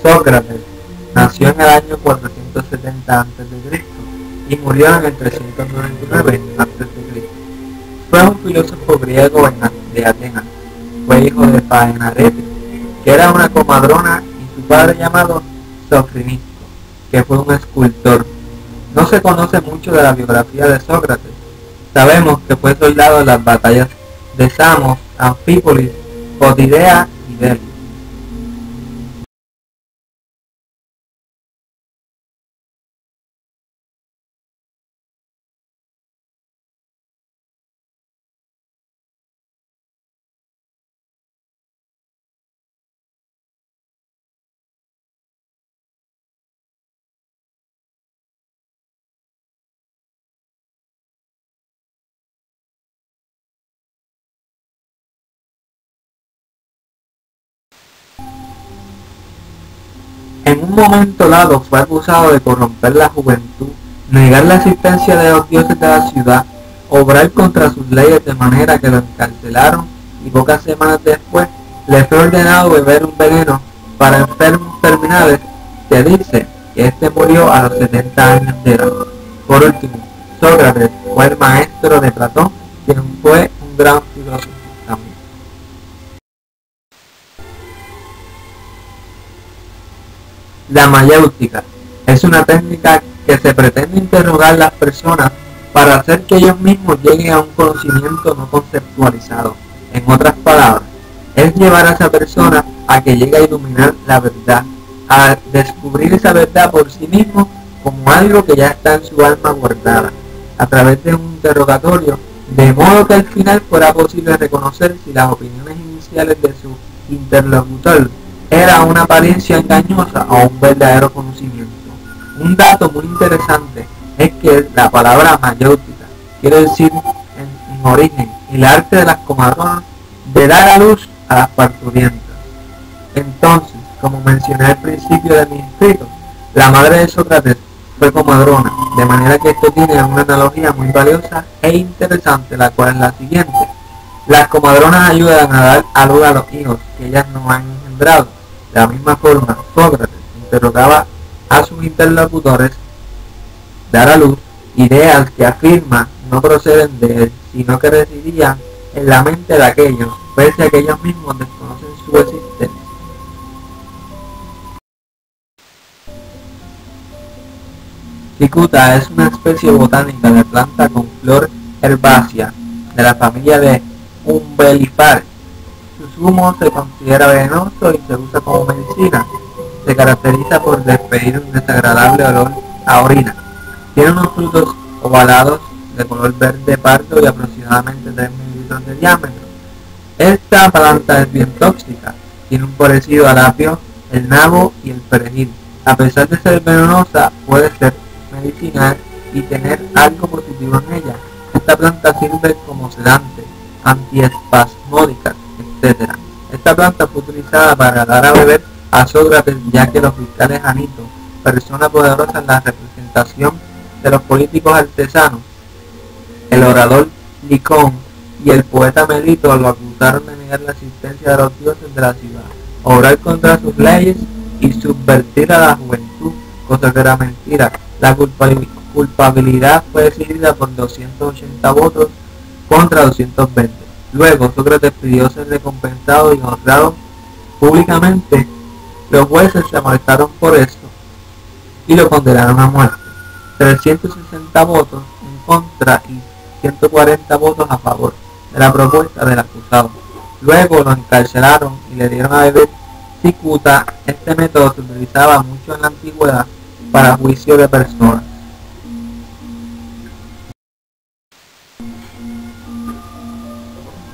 Sócrates nació en el año 470 a.C. y murió en el 399 a.C. Fue un filósofo griego de Atenas. Fue hijo de Faenarete, que era una comadrona, y su padre llamado Sofronisto, que fue un escultor. No se conoce mucho de la biografía de Sócrates. Sabemos que fue soldado en las batallas de Samos, Anfípolis, Potidea y Delfos. En un momento dado fue acusado de corromper la juventud, negar la asistencia de los dioses de la ciudad, obrar contra sus leyes de manera que lo encarcelaron, y pocas semanas después le fue ordenado beber un veneno para enfermos terminales. Se dice que este murió a los 70 años de edad. Por último, Sócrates fue el maestro de Platón, quien fue un gran filósofo también. La mayéutica es una técnica que se pretende interrogar a las personas para hacer que ellos mismos lleguen a un conocimiento no conceptualizado. En otras palabras, es llevar a esa persona a que llegue a iluminar la verdad, a descubrir esa verdad por sí mismo como algo que ya está en su alma guardada, a través de un interrogatorio, de modo que al final fuera posible reconocer si las opiniones iniciales de su interlocutor era una apariencia engañosa o un verdadero conocimiento. Un dato muy interesante es que la palabra mayéutica quiere decir en origen el arte de las comadronas de dar a luz a las parturientas. Entonces, como mencioné al principio de mi escrito, la madre de Sócrates fue comadrona, de manera que esto tiene una analogía muy valiosa e interesante, la cual es la siguiente. Las comadronas ayudan a dar a luz a los hijos que ellas no han engendrado. De la misma forma, Sócrates interrogaba a sus interlocutores, dar a luz ideas que afirma no proceden de él, sino que residían en la mente de aquellos, pese a que ellos mismos desconocen su existencia. Cicuta es una especie botánica de planta con flor herbácea de la familia de Umbelliferae. Su zumo se considera venenoso y se usa como medicina. Se caracteriza por despedir un desagradable olor a orina. Tiene unos frutos ovalados de color verde pardo y aproximadamente 3 milímetros de diámetro. Esta planta es bien tóxica. Tiene un parecido al apio, el nabo y el perejil. A pesar de ser venenosa, puede ser medicinal y tener algo positivo en ella. Esta planta sirve como sedante, antiespasmódica, etc. Esta planta fue utilizada para dar a beber a Sócrates, ya que los fiscales Anito, persona poderosa en la representación de los políticos artesanos, el orador Licón y el poeta Melito lo acusaron de negar la asistencia de los dioses de la ciudad, obrar contra sus leyes y subvertir a la juventud, cosa que era mentira. La culpabilidad fue decidida por 280 votos contra 220. Luego Sócrates pidió ser recompensado y honrado públicamente. Los jueces se molestaron por esto y lo condenaron a muerte. 360 votos en contra y 140 votos a favor de la propuesta del acusado. Luego lo encarcelaron y le dieron a beber cicuta. Este método se utilizaba mucho en la antigüedad para juicio de personas.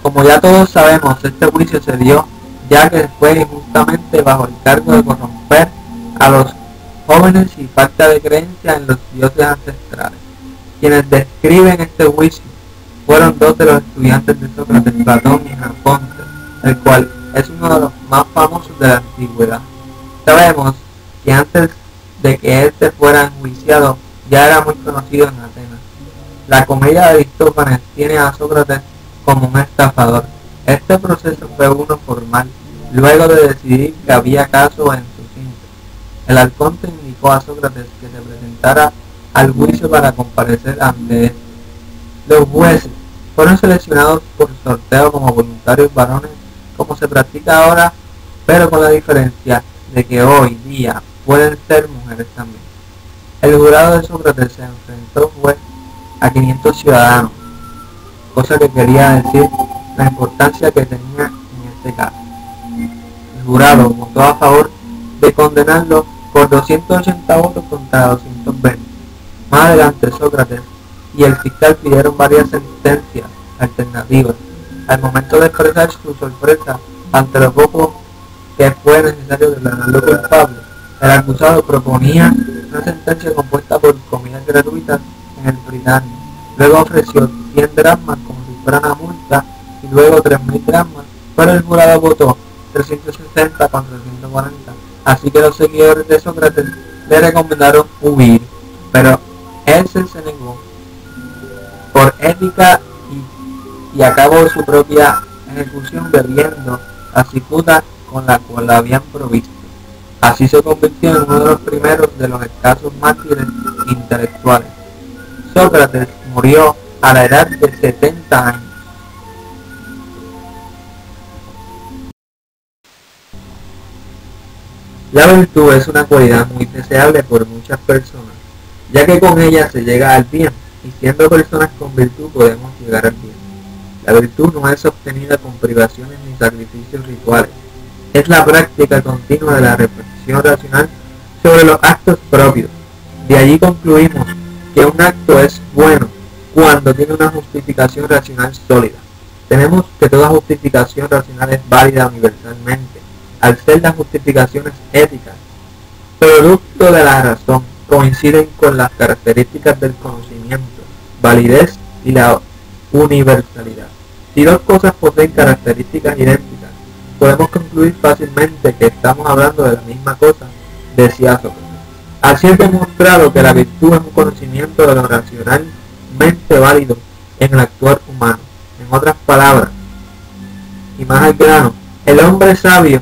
Como ya todos sabemos, este juicio se dio ya que fue injustamente bajo el cargo de corromper a los jóvenes y falta de creencia en los dioses ancestrales. Quienes describen este juicio fueron dos de los estudiantes de Sócrates, Platón y Jenofonte, el cual es uno de los más famosos de la antigüedad. Sabemos que antes de que éste fuera enjuiciado ya era muy conocido en Atenas. La comedia de Aristófanes tiene a Sócrates como un estafador. Este proceso fue uno formal, luego de decidir que había caso en su cinto. El arconte indicó a Sócrates que se presentara al juicio para comparecer ante él. Los jueces fueron seleccionados por sorteo como voluntarios varones, como se practica ahora, pero con la diferencia de que hoy día pueden ser mujeres también. El jurado de Sócrates se enfrentó a 500 ciudadanos, cosa que quería decir la importancia que tenía en este caso. El jurado votó a favor de condenarlo por 280 votos contra 220. Más adelante Sócrates y el fiscal pidieron varias sentencias alternativas. Al momento de expresar su sorpresa ante lo poco que fue necesario declararlo culpable, el acusado proponía una sentencia compuesta por comidas gratuitas en el Britania. Luego ofreció 100 dracmas como si fuera una multa y luego 3.000 dracmas, pero el jurado votó 360 contra 140. Así que los seguidores de Sócrates le recomendaron huir, pero él se negó por ética y acabó su propia ejecución bebiendo la cicuta con la cual la habían provisto. Así se convirtió en uno de los primeros de los escasos mártires intelectuales. Sócrates murió a la edad de 70 años. La virtud es una cualidad muy deseable por muchas personas, ya que con ella se llega al bien, y siendo personas con virtud podemos llegar al bien. La virtud no es obtenida con privaciones ni sacrificios rituales, es la práctica continua de la reflexión racional sobre los actos propios. De allí concluimos que un acto es bueno cuando tiene una justificación racional sólida. Tenemos que toda justificación racional es válida universalmente, al ser las justificaciones éticas, producto de la razón, coinciden con las características del conocimiento, validez y la universalidad. Si dos cosas poseen características idénticas, podemos concluir fácilmente que estamos hablando de la misma cosa, decía Sócrates. Así es demostrado que la virtud es un conocimiento de lo racionalmente válido en el actuar humano. En otras palabras, y más al grano, el hombre sabio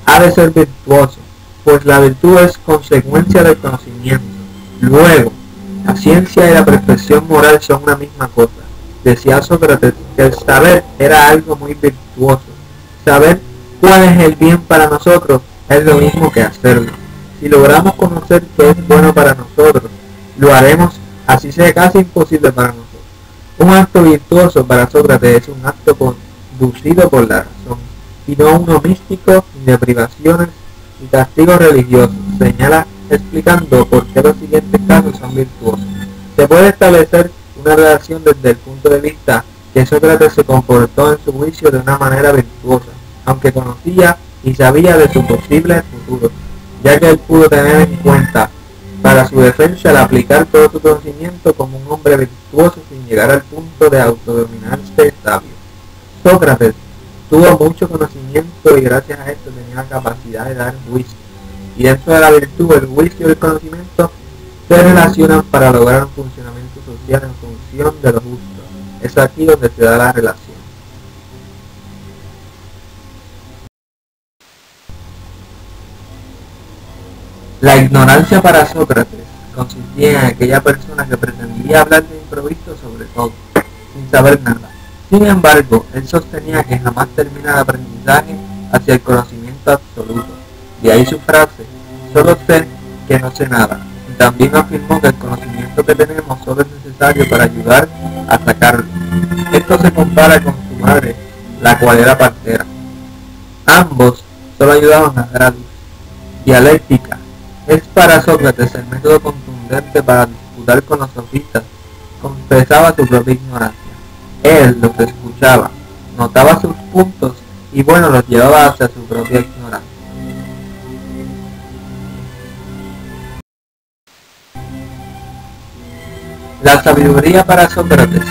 ha de ser virtuoso, pues la virtud es consecuencia del conocimiento. Luego, la ciencia y la perfección moral son una misma cosa. Decía Sócrates que el saber era algo muy virtuoso. Saber cuál es el bien para nosotros es lo mismo que hacerlo. Si logramos conocer qué es bueno para nosotros, lo haremos así sea casi imposible para nosotros. Un acto virtuoso para Sócrates es un acto conducido por la razón, y no uno místico, ni de privaciones, ni castigos religiosos. Señala explicando por qué los siguientes casos son virtuosos. Se puede establecer una relación desde el punto de vista que Sócrates se comportó en su juicio de una manera virtuosa, aunque conocía y sabía de su posible futuro, ya que él pudo tener en cuenta para su defensa el aplicar todo su conocimiento como un hombre virtuoso sin llegar al punto de autodominarse sabio. Sócrates tuvo mucho conocimiento y gracias a esto tenía la capacidad de dar juicio. Y dentro de la virtud, el juicio y el conocimiento se relacionan para lograr un funcionamiento social en función de lo justo. Es aquí donde se da la relación. La ignorancia para Sócrates consistía en aquella persona que pretendía hablar de improviso sobre todo, sin saber nada. Sin embargo, él sostenía que jamás termina el aprendizaje hacia el conocimiento absoluto. De ahí su frase, solo sé que no sé nada. Y también afirmó que el conocimiento que tenemos solo es necesario para ayudar a sacarlo. Esto se compara con su madre, la cual era partera. Ambos solo ayudaban a dar a luz. Dialéctica es para Sócrates el método contundente para disputar con los sofistas. Confesaba su propia ignorancia. Él los escuchaba, notaba sus puntos y bueno, los llevaba hacia su propia ignorancia. La sabiduría para Sócrates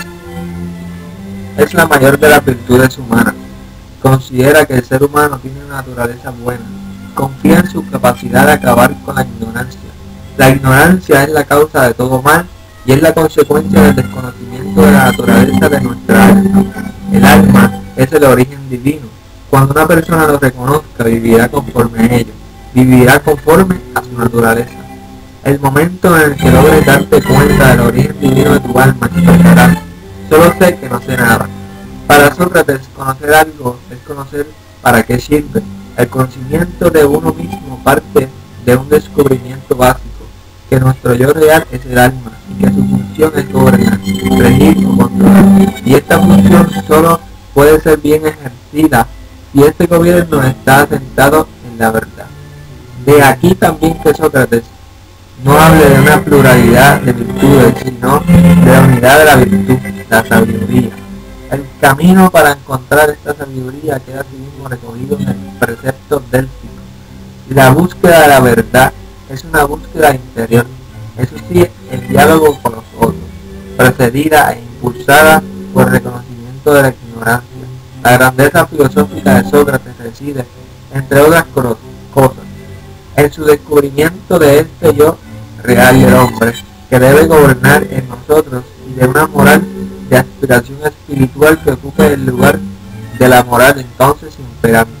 es la mayor de las virtudes humanas. Considera que el ser humano tiene una naturaleza buena. Confía en su capacidad de acabar con la ignorancia. La ignorancia es la causa de todo mal y es la consecuencia del desconocimiento de la naturaleza de nuestra alma. El alma es el origen divino. Cuando una persona lo reconozca, vivirá conforme a ello. vivirá conforme a su naturaleza. El momento en el que logres darte cuenta del origen divino de tu alma expresarás: solo sé que no sé nada. Para Sócrates, conocer algo es conocer para qué sirve. El conocimiento de uno mismo parte de un descubrimiento básico, que nuestro yo real es el alma y que su función es gobernar, regir o controlar. Y esta función solo puede ser bien ejercida si este gobierno está asentado en la verdad. De aquí también que Sócrates no hable de una pluralidad de virtudes, sino de la unidad de la virtud, la sabiduría. El camino para encontrar esta sabiduría queda así mismo recogido en el precepto délfico. La búsqueda de la verdad es una búsqueda interior, eso sí, el diálogo con los otros, precedida e impulsada por el reconocimiento de la ignorancia. La grandeza filosófica de Sócrates reside, entre otras cosas, en su descubrimiento de este yo real del hombre, que debe gobernar en nosotros, y de una moral de aspiración espiritual que ocupe el lugar de la moral entonces imperante,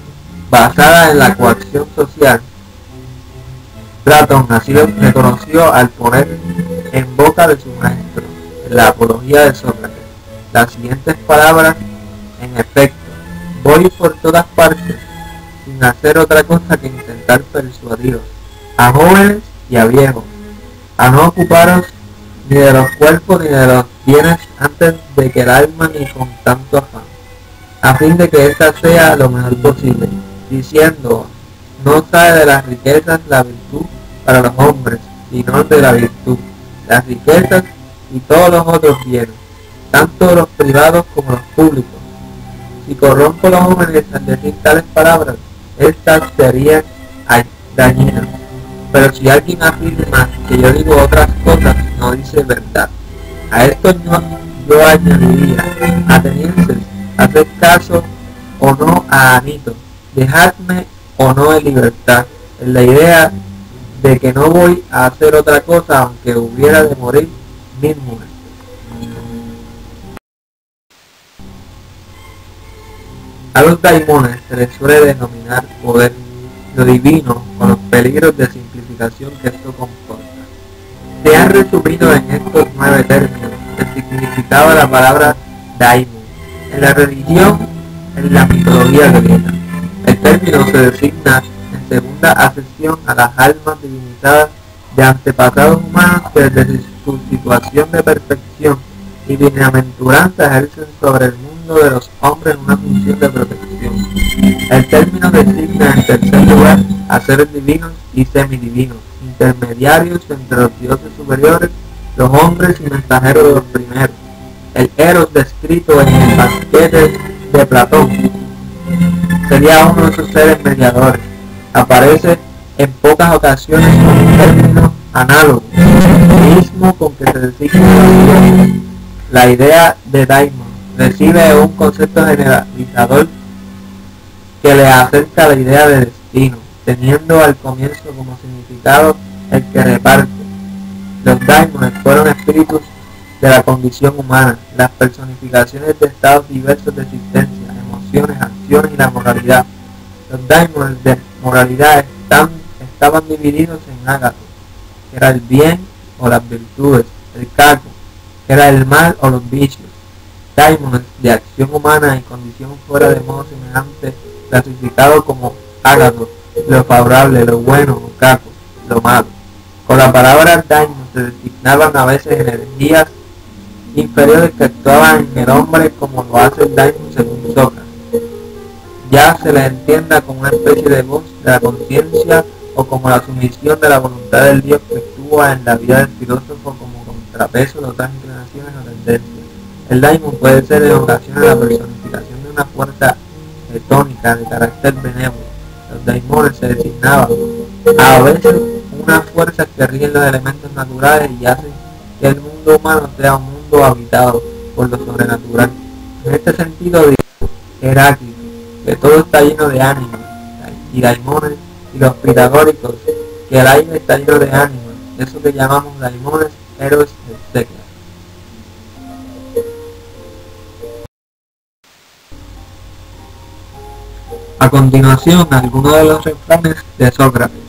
basada en la coacción social. Platón así lo reconoció al poner en boca de su maestro, en la apología de Sócrates, las siguientes palabras: en efecto, voy por todas partes, sin hacer otra cosa que intentar persuadiros, a jóvenes y a viejos, a no ocuparos ni de los cuerpos ni de los bienes antes de que el alma, ni con tanto afán, a fin de que ésta sea lo mejor posible, diciendo: no sale de las riquezas la virtud para los hombres, sino de la virtud, las riquezas y todos los otros bienes, tanto los privados como los públicos. Si corrompo a los jóvenes al decir tales palabras, estas serían dañinas. Pero si alguien afirma que yo digo otras cosas, no dice verdad. A esto yo añadiría: atenienses, haced caso o no a Anito, dejadme o no en libertad, en la idea de que no voy a hacer otra cosa aunque hubiera de morir 1000 muertes. A los daimones se les suele denominar poder, lo divino, con los peligros de simplificación que esto comporta. Se han resumido en estos 9 términos el significado de la palabra daimon, en la religión, en la mitología griega. El término se designa en segunda acepción a las almas divinizadas de antepasados humanos que desde su situación de perfección y bienaventuranza ejercen sobre el mundo de los hombres una función de protección. El término designa en tercer lugar a seres divinos y semidivinos, intermediarios entre los dioses superiores, los hombres y mensajeros de los primeros. El Eros descrito en el banquete de Platón sería uno de esos seres mediadores. Aparece en pocas ocasiones con un término análogo, mismo con que se designa la idea de daimon. Recibe un concepto generalizador que le acerca a la idea de destino, teniendo al comienzo como significado el que reparte. Los daimones fueron espíritus de la condición humana, las personificaciones de estados diversos de existencia, emociones, acciones y la moralidad. Los daimones de moralidad estaban divididos en ágatos, que era el bien o las virtudes, el caco, que era el mal o los vicios, daimones de acción humana y condición fuera de modo semejante, clasificado como ágatos, lo favorable, lo bueno, o caco, lo malo. Con la palabra daimon se designaban a veces energías inferiores que actuaban en el hombre como lo hace el daimon según Sócrates. Ya se le entienda como una especie de voz de la conciencia o como la sumisión de la voluntad del Dios que actúa en la vida del filósofo como contrapeso de otras inclinaciones o tendencias. El daimon puede ser en ocasiones la personificación de una fuerza tónica de carácter benévolo. Los daimones se designaban a veces unas fuerzas que rigen los elementos naturales y hacen que el mundo humano sea un mundo habitado por lo sobrenatural. En este sentido digo Heráclito, que todo está lleno de ánimas, y daimones, y los pitagóricos, que el aire está lleno de ánimas, eso que llamamos daimones, héroes, etc. A continuación, algunos de los refranes de Sócrates.